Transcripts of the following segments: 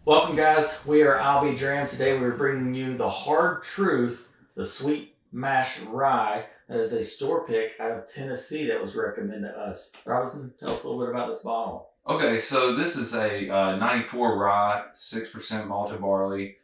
Welcome, guys. We are Drammed. Today we're bringing you the hard truth, the sweet mash rye. That is a store pick out of Tennessee that was recommended to us. Robinson, tell us a little bit about this bottle. Okay, so this is a 94 rye, 6% malted barley.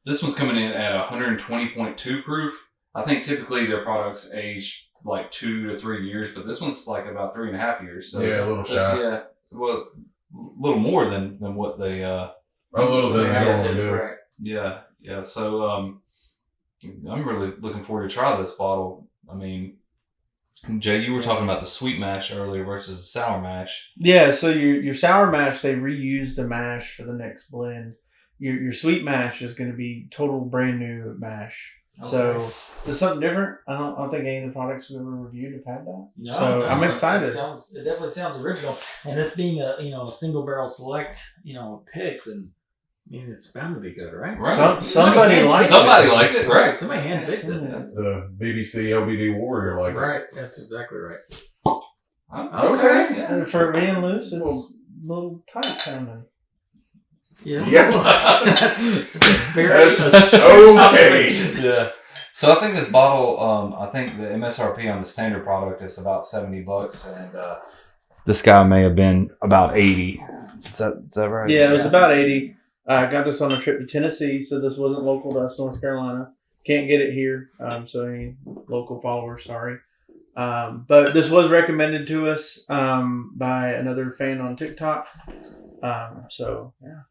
This one's coming in at 120.2 proof. I think typically their products age like 2 to 3 years, but this one's like about 3.5 years. So yeah, a little shy. Yeah, well, a little more than what they. A little bit. Right. Yeah. So I'm really looking forward to try this bottle. I mean, Jay, you were talking about the sweet mash earlier versus the sour mash. Yeah, so your sour mash, they reused the mash for the next blend. Your sweet mash is going to be total brand new mash. Okay. So there's something different. I don't think any of the products we've ever reviewed have had that. No, I'm excited. It definitely sounds original, and this being a single barrel select pick, then I mean it's bound to be good, right? Somebody liked it, right? Somebody handpicked it. The BBC LBD Warrior like right. That's exactly right. Okay. Yeah. For being loose, it's a little tight sounding. Yes. That's okay. Yeah. So I think this bottle, I think the MSRP on the standard product is about $70, and this guy may have been about 80. Is that right? Yeah, it was about 80. I got this on a trip to Tennessee, so this wasn't local to us, North Carolina. Can't get it here, so any local followers, sorry. But this was recommended to us by another fan on TikTok. So, yeah.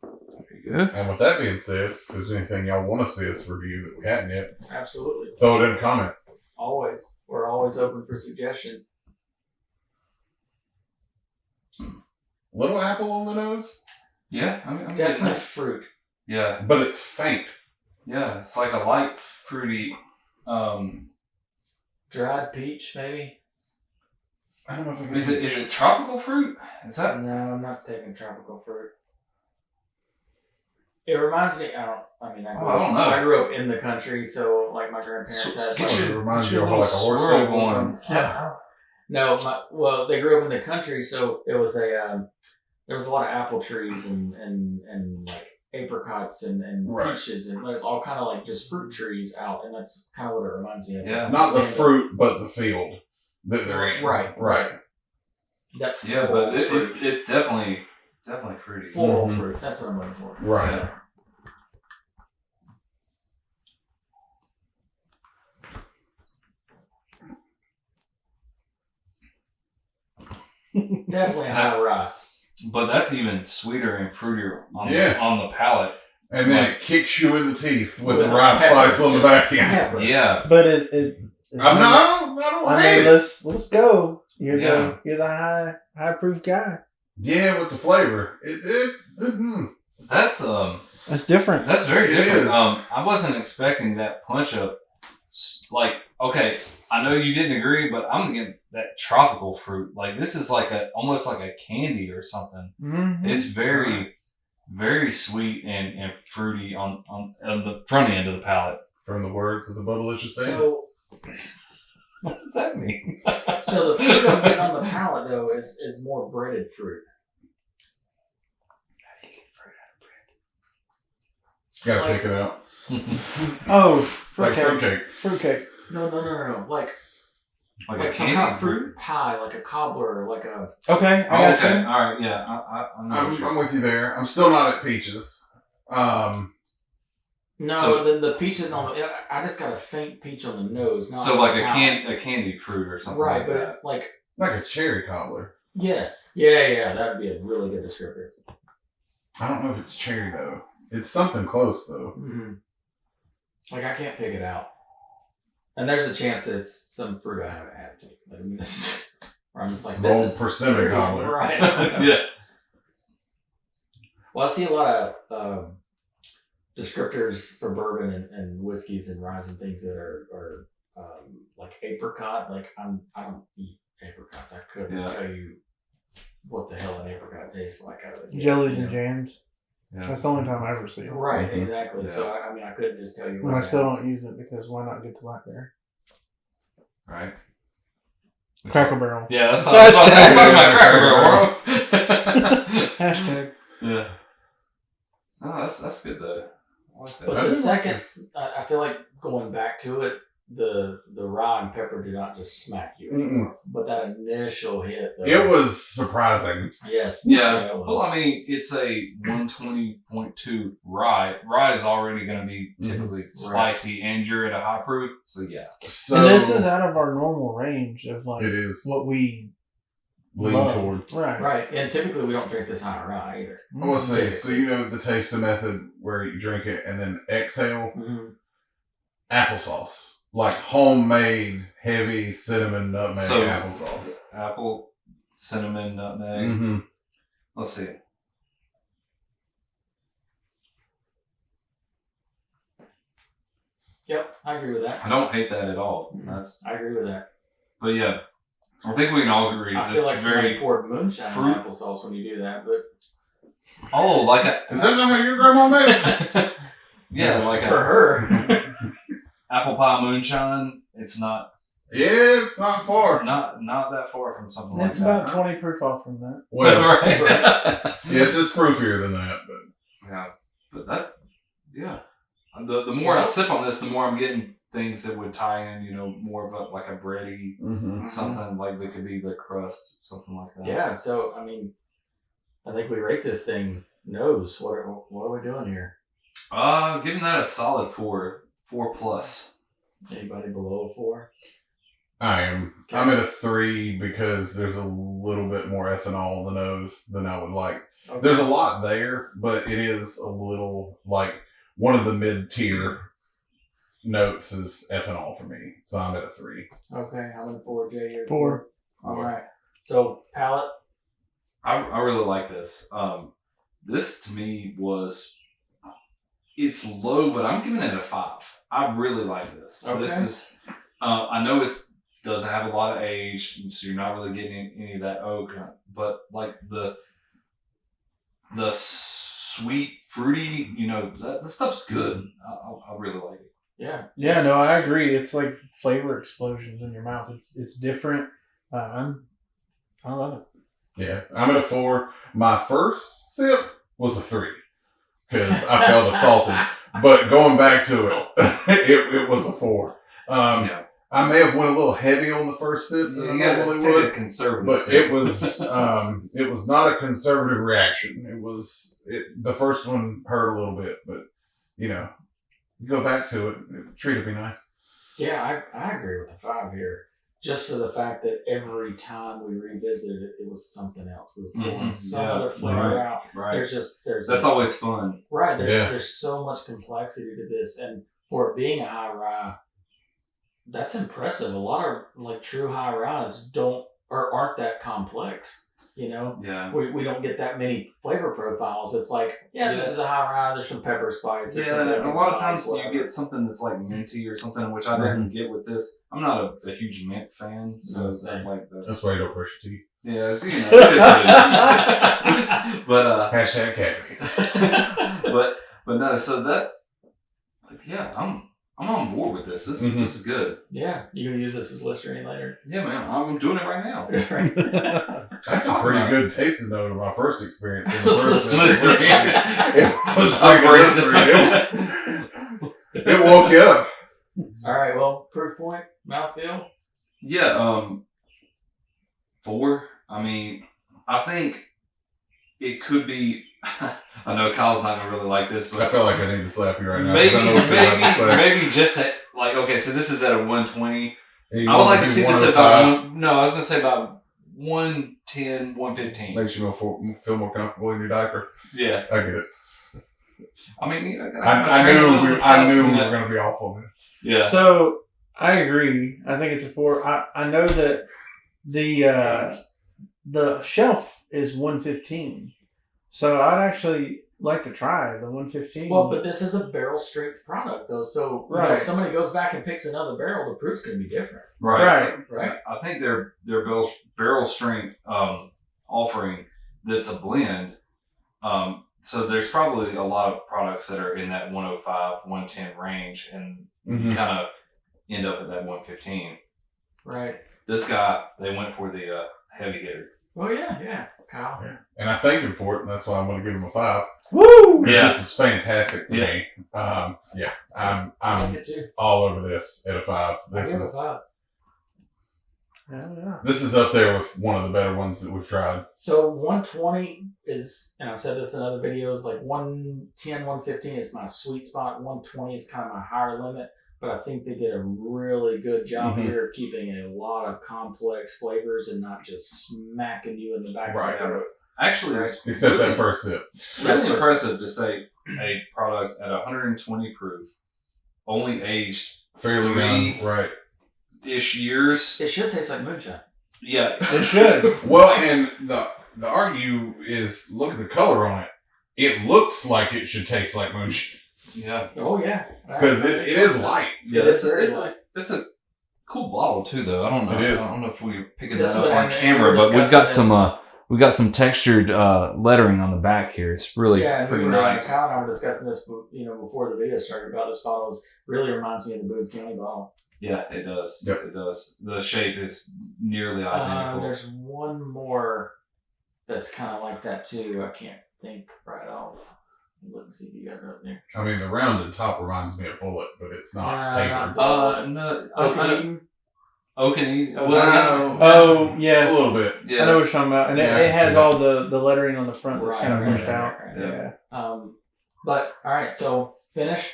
There you go. And with that being said, if there's anything y'all want to see us review that we hadn't yet, Absolutely. throw it in a comment. Always. We're always open for suggestions. Little apple on the nose? Yeah, I'm Definitely fruit. Yeah. But it's faint. Yeah, it's like a light fruity. Dried peach, maybe? I don't know if Is it tropical fruit? Is that? No, I'm not taking tropical fruit. It reminds me. I don't know. I grew up in the country, so like my grandparents had. It reminds you of like a horse swirl going. Yeah. No, they grew up in the country, so it was there was a lot of apple trees and like apricots and peaches, and there's all kind of like just fruit trees out, and that's kind of what it reminds me of. Yeah. Not the fruit, but the field that they're in. Right. That but it's definitely fruity. Floral fruit. That's what I'm looking for. Right. Yeah. Definitely a high rye. But that's even sweeter and fruitier on the palate. And then it kicks you in the teeth with the rye spice on the back end. Yeah. But I don't hate it. Let's go. You're the high proof guy. Yeah, with the flavor. It is. That's different. That's very different. Is. I wasn't expecting that punch of okay, I know you didn't agree, but I'm getting that tropical fruit. Like this is almost like a candy or something. Mm-hmm. It's very, very sweet and fruity on the front end of the palate. From the words of the Bubblicious saying. So, what does that mean? So the fruit I'm getting on the palate though is more breaded fruit. How do you get fruit out of bread? Gotta pick it out. Oh, Like fruitcake. Fruitcake. No. Like some candy kind of fruit pie, like a cobbler, like a. Okay, I got you. All right, yeah, I'm with you there. I'm still not at peaches. No, the peaches I just got a faint peach on the nose. Not so like a candy fruit or something. Right, like but that. it's like Like a cherry cobbler. Yes. Yeah. That'd be a really good descriptor. I don't know if it's cherry though. It's something close though. Mm-hmm. Like I can't pick it out. And there's a chance that it's some fruit I haven't had. Like, I mean, or I'm just like, Small this is persimmon cobbler. Right. Yeah. Well, I see a lot of descriptors for bourbon and whiskeys and ryes and things that are like apricot. Like I don't eat apricots. I couldn't tell you what the hell an apricot tastes like. Jellies and jams. Yeah. That's the only time I ever see it. Right, exactly. Yeah. So I couldn't just tell you. And I still don't use it because why not get the blackberry? Right. Cracker Barrel. Yeah, that's what I was talking about. Cracker Barrel. Hashtag. Yeah. No, that's good though. I like that. But the second, I feel like going back to it, the rye and pepper do not just smack you anymore. But that initial hit, though, It was surprising. Yes. Yeah. It was. Well, I mean, it's a 120.2 rye. Rye is already going to be typically spicy, and you're at a high proof. So yeah. So and this is out of our normal range of like it is what we lean love. toward. Right. And typically we don't drink this high rye either. I want to say, so you know the tasting method where you drink it and then exhale? Mm-hmm. Applesauce. Like homemade, heavy cinnamon nutmeg So, applesauce. Apple, cinnamon, nutmeg. Mm-hmm. Let's see. Yep, I agree with that. I don't hate that at all. I agree with that. But yeah, I think we can all agree. I feel like very somebody poured moonshine fruit- in applesauce when you do that, but like a Is that not how your grandma made it? yeah, like for a her. apple pie moonshine. It's not Yeah, it's not far. not that far from something like It's that. about 20 proof off from that. Well, right. yes, it's proofier than that, but Yeah, but that's The more I sip on this, the more I'm getting things that would tie in, more of a, like a bready something like that could be the crust, something like that. Yeah, so I mean, I think we rate this thing nose. What are we doing here? Giving that a solid 4 plus. Anybody below a 4? I am. Okay. I'm at a 3 because there's a little bit more ethanol in the nose than I would like. Okay. There's a lot there, but it is a little like one of the mid-tier notes is ethanol for me. So I'm at a 3. Okay, I'm in 4, Jay. You're 4. All right. So palate. I really like this. This to me it's low, but I'm giving it a 5. I really like this. Okay. This is, I know doesn't have a lot of age, so you're not really getting any of that oak, but like the sweet, fruity, that stuff's good. I really like it. Yeah. Yeah, no, I agree. It's like flavor explosions in your mouth. It's different. I love it. Yeah, I'm at a 4. My first sip was a 3 because I felt assaulted. But going back to it, it was a 4. I may have went a little heavy on the first sip than I normally would, a conservative but sip. it was not a conservative reaction. The first one hurt a little bit, but you go back to it. Treat it be nice. Yeah, I agree with the 5 here. Just for the fact that every time we revisited it, it was something else. We were pulling some other flavor out. Right. That's always fun. Right. There's so much complexity to this, and for it being a high rye, that's impressive. A lot of like true high ryes aren't that complex. Yeah. We don't get that many flavor profiles. It's like, this is a high rye. There's some pepper spice. There's some a bacon lot of spice, times whatever. you get something that's like minty or something, which I didn't get with this. I'm not a huge mint fan, so it's not like That's why you don't brush your teeth. Yeah, it is what it is. But Hashtag cavities. but no, so that I'm on board with this. This is good. Yeah, you gonna use this as Listerine later? Yeah, man, I'm doing it right now. That's a pretty good tasting note of my first experience. Listerine. It woke you up. All right. Well, proof point, mouthfeel. Yeah, 4. I mean, I think it could be. I know Kyle's not gonna really like this, but I feel like I need to slap you right now. Maybe just to like. Okay, so this is at a 120. I would like to see this about. I was gonna say about 110, 115. Makes you feel more comfortable in your diaper. Yeah, I get it. I mean, I knew we were gonna be off on this. Yeah. So I agree. I think it's a 4. I know that the shelf is 115. So I'd actually like to try the 115. Well, but this is a barrel strength product, though. So if somebody goes back and picks another barrel, the proof's going to be different. Right. Right. I think their barrel strength offering that's a blend. So there's probably a lot of products that are in that 105, 110 range, and you kind of end up at that 115. Right. This guy, they went for the heavy hitter. Oh yeah. Kyle. And I thank him for it, and that's why I'm going to give him a 5. Woo! Yeah. This is fantastic for me. I'm I like it too. all over this at a 5. I give it a 5. Yeah. This is up there with one of the better ones that we've tried. So 120 is, and I've said this in other videos, like 110, 115 is my sweet spot. 120 is kind of my higher limit, but I think they did a really good job here of keeping a lot of complex flavors and not just smacking you in the back Right. of the throat. Actually, it's Except really, that first sip. really impressive to say a product at 120 proof, only aged Fairly 3 young, right. ish years. It should taste like moonshine. Yeah, It should. Well, and the argue is, look at the color on it. It looks like it should taste like moonshine. yeah, Oh, yeah. Because it is light. yeah. It's It's a cool bottle too, though. I don't know. It is. I don't know if we're picking This that is up what on I- camera, we but were we've got discussing some we've got some textured lettering on the back here. It's really Yeah, and pretty we were, nice. Kyle and I were discussing this, before the video started about this bottle. It really reminds me of the Boone's County bottle. Yeah, it does. Yep. It does. The shape is nearly identical. There's one more that's kind of like that too. I can't think right off. Look and see if you got it up there. I mean, the rounded top reminds me of Bullet, but it's not tapered. No. Okay. Oaken. Oh, Well, Oh, A yes. little bit. yeah. I know what you're talking about. And Yeah, I it can has see all the lettering on the front that's Right, kind of right, pushed right, out. right, right. Yeah. But all right, so finish.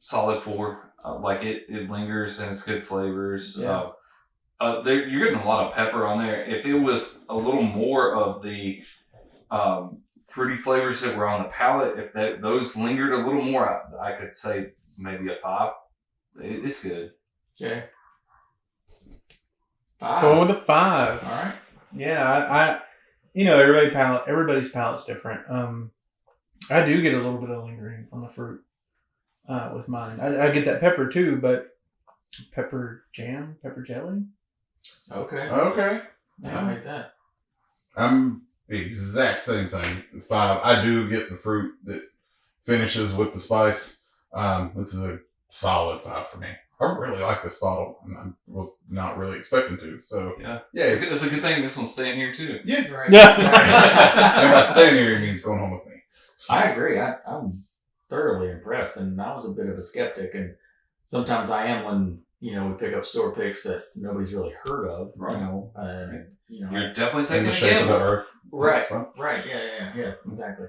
Solid 4. Like it lingers and it's good flavors. Yeah. You're getting a lot of pepper on there. If it was a little more of the fruity flavors that were on the palate, if those lingered a little more, I could say maybe a 5. It's good. Jay. 5. Going with a 5. All right. Yeah, I everybody's palate's different. I do get a little bit of lingering on the fruit with mine. I get that pepper too, but pepper jam, pepper jelly. Okay. Okay. Yeah, I like that. I'm the exact same thing. 5. I do get the fruit that finishes with the spice. This is a solid 5 for me. I really like this bottle, and I was not really expecting to. So Yeah. yeah, It's a good thing this one's staying here too. yeah. Right. And by staying here, it means going home with me. So, I agree. I'm thoroughly impressed, and I was a bit of a skeptic, and sometimes I am when we pick up store picks that nobody's really heard of. Right. You're definitely in taking the a shape of the gamble. earth. Right. Fun. Right. Yeah. Exactly.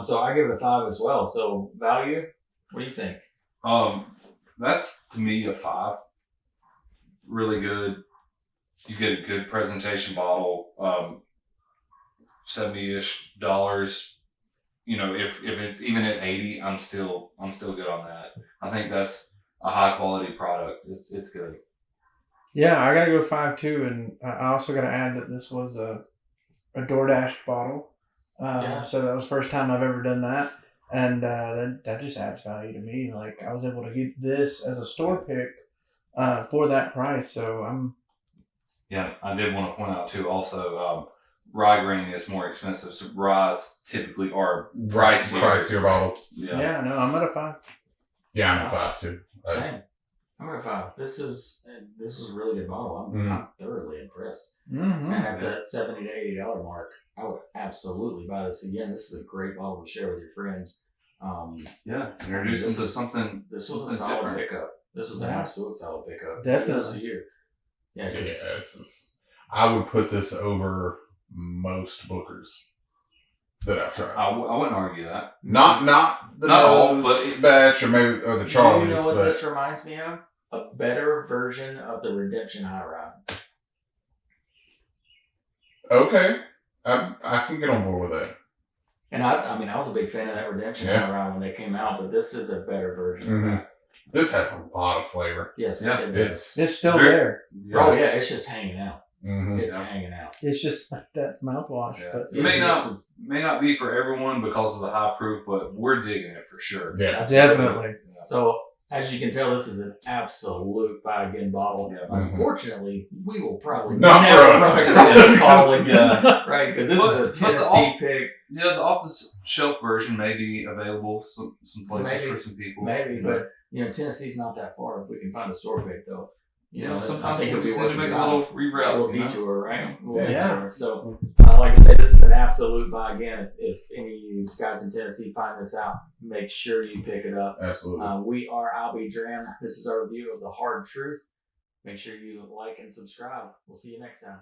So I give it a 5 as well. So value. What do you think? That's to me a 5. Really good. You get a good presentation bottle. $70-ish. If it's even at 80, I'm still good on that. I think that's a high quality product. It's good. Yeah, I gotta go 5 too, and I also gotta add that this was a DoorDash bottle. Yeah. So that was the first time I've ever done that, and that just adds value to me. Like I was able to get this as a store pick for that price. So I'm. Yeah, I did want to point out too. Also, rye grain is more expensive, so ryes typically are Pricier bottles. Yeah, no, I'm at a 5. Yeah, I'm at 5 too. Same. I'm at a 5. This is a really good bottle. I'm thoroughly impressed. Mm-hmm. And at that $70 to $80 mark, I would absolutely buy this again. This is a great bottle to share with your friends. Yeah, introduce them to something. This was a something solid different. pickup. This was an absolute solid pickup. Definitely. Kudos to you. Yeah, Yeah, 'cause I would put this over most Bookers that I've tried. I wouldn't argue that. Not the Not all, Nose but batch or maybe the Charlie's, you know what but this reminds me of? A better version of the Redemption High Rye. okay, I can get on board with that. And I was a big fan of that Redemption High Rye when they came out, but this is a better version of that. This has a lot of flavor. Yes, Yeah, it does. It's still Very- there. Oh yeah, it's just hanging out. Mm-hmm. It's Yeah. hanging out. It's just like that mouthwash, Yeah. but It may this not is- may not be for everyone because of the high proof, but we're digging it for sure. Yeah. definitely. So as you can tell, this is an absolute buy again bottle. Yeah. Unfortunately, we will probably Not for never us. run across this bottle again. Yeah. Right, because this But- is but a the Tennessee off- pick. Yeah, the off the shelf version may be available some places Maybe. for some people. Maybe, but Tennessee's not that far if we can find a store pick though. Yeah, I sometimes think we it'll be just need to worth make it. a little A reroute. little you know? detour, right? Yeah. So, like I said, this is an absolute buy. Again, if any of you guys in Tennessee find this out, make sure you pick it up. Absolutely. I'll be Drammed. This is our review of The Hard Truth. Make sure you like and subscribe. We'll see you next time.